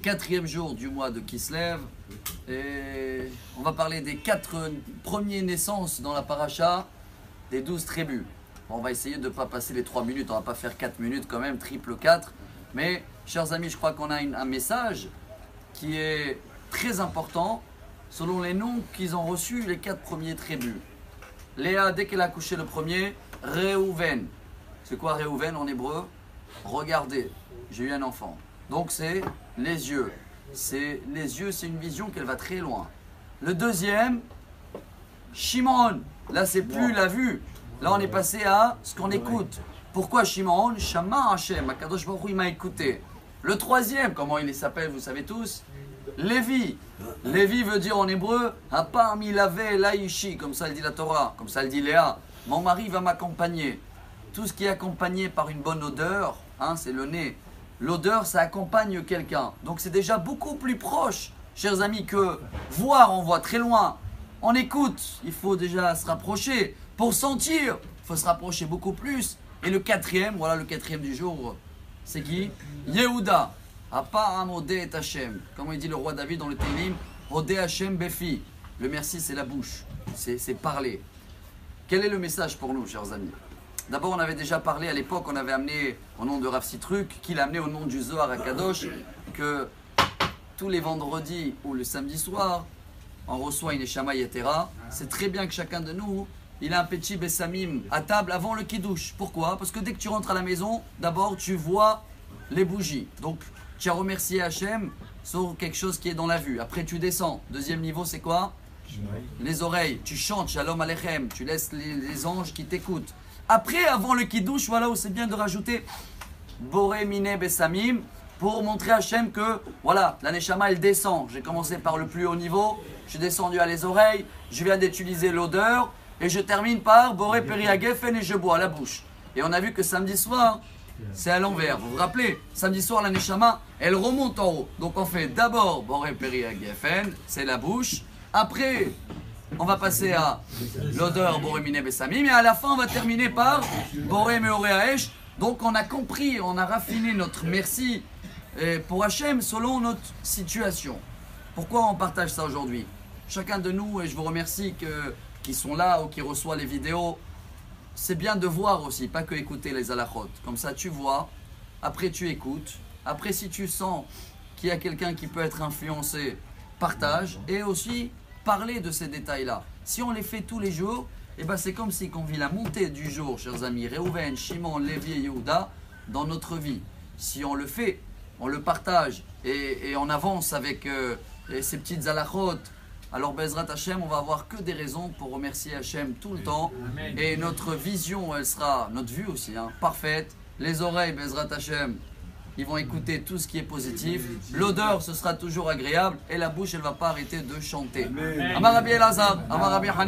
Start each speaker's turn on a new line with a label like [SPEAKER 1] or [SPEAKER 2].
[SPEAKER 1] 4e jour du mois de Kislev. Et on va parler des 4 premières naissances dans la paracha des 12 tribus. On va essayer de ne pas passer les 3 minutes, on ne va pas faire 4 minutes quand même, triple 4. Mais, chers amis, je crois qu'on a un message qui est très important selon les noms qu'ils ont reçus les 4 premiers tribus. Léa, dès qu'elle a accouché le premier, Réhouven. C'est quoi Réhouven en hébreu? Regardez, j'ai eu un enfant. Donc c'est les yeux. Les yeux, c'est une vision qu'elle va très loin. Le deuxième, Shimon. Là, c'est plus la vue. Là, on est passé à ce qu'on écoute. Pourquoi Shimon? Shama Hashem. Akadosh Baruch Hu, il m'a écouté. Le troisième, comment il s'appelle, vous savez tous? Lévi. Lévi veut dire en hébreu, parmi lavé laïchi, comme ça le dit la Torah, comme ça le dit Léa. Mon mari va m'accompagner. Tout ce qui est accompagné par une bonne odeur, c'est le nez. L'odeur, ça accompagne quelqu'un. Donc c'est déjà beaucoup plus proche, chers amis, que voir, on voit très loin. On écoute, il faut déjà se rapprocher. Pour sentir, il faut se rapprocher beaucoup plus. Et le quatrième, voilà le quatrième du jour, c'est qui? Yehuda. Apam Odeh et Hashem. Comme il dit le roi David dans le Télim, Odeh Hashem Befi. Le merci, c'est la bouche, c'est parler. Quel est le message pour nous, chers amis? D'abord, on avait déjà parlé à l'époque, on avait amené au nom de Rav Sitruk, qu'il a amené au nom du Zohar à Kadosh, que tous les vendredis ou le samedi soir, on reçoit une Neshama Yetera. C'est très bien que chacun de nous, il a un petit Bessamim à table avant le Kiddush. Pourquoi? Parce que dès que tu rentres à la maison, d'abord tu vois les bougies. Donc, tu as remercié Hachem sur quelque chose qui est dans la vue. Après, tu descends. Deuxième niveau, c'est quoi? Les oreilles. Tu chantes Shalom Aleichem. Tu laisses les anges qui t'écoutent. Après, avant le Kiddush, voilà où c'est bien de rajouter Boré Mine Bessamim pour montrer à Hachem que, voilà, la Neshama, elle descend. J'ai commencé par le plus haut niveau. Je suis descendu à les oreilles. Je viens d'utiliser l'odeur. Et je termine par Boré Periagefen et je bois à la bouche. Et on a vu que samedi soir, c'est à l'envers. Vous vous rappelez, samedi soir, la Neshama, elle remonte en haut. Donc on fait d'abord Boré Periagefen, c'est la bouche. Après, on va passer à l'odeur Boré Mine Bessamim. Et à la fin, on va terminer par Boré Meoré Haesh. Donc on a compris, on a raffiné notre merci pour Hachem selon notre situation. Pourquoi on partage ça aujourd'hui? Chacun de nous, et je vous remercie qui sont là ou qui reçoivent les vidéos, c'est bien de voir aussi, pas que écouter les halachot. Comme ça, tu vois, après tu écoutes. Après, si tu sens qu'il y a quelqu'un qui peut être influencé, partage. Et aussi, parler de ces détails-là. Si on les fait tous les jours, c'est comme si on vit la montée du jour, chers amis, Réhouven, Shimon, Lévi et Yehuda, dans notre vie. Si on le fait, on le partage et on avance avec ces petites halachot, alors Bezrat Hashem, on va avoir que des raisons pour remercier Hashem tout le temps. Et notre vision, elle sera, notre vue aussi, parfaite. Les oreilles, Bezrat Hashem, ils vont écouter tout ce qui est positif. L'odeur, ce sera toujours agréable. Et la bouche, elle ne va pas arrêter de chanter. Amar Rabbi Elazar, Amar Rabbi Hani.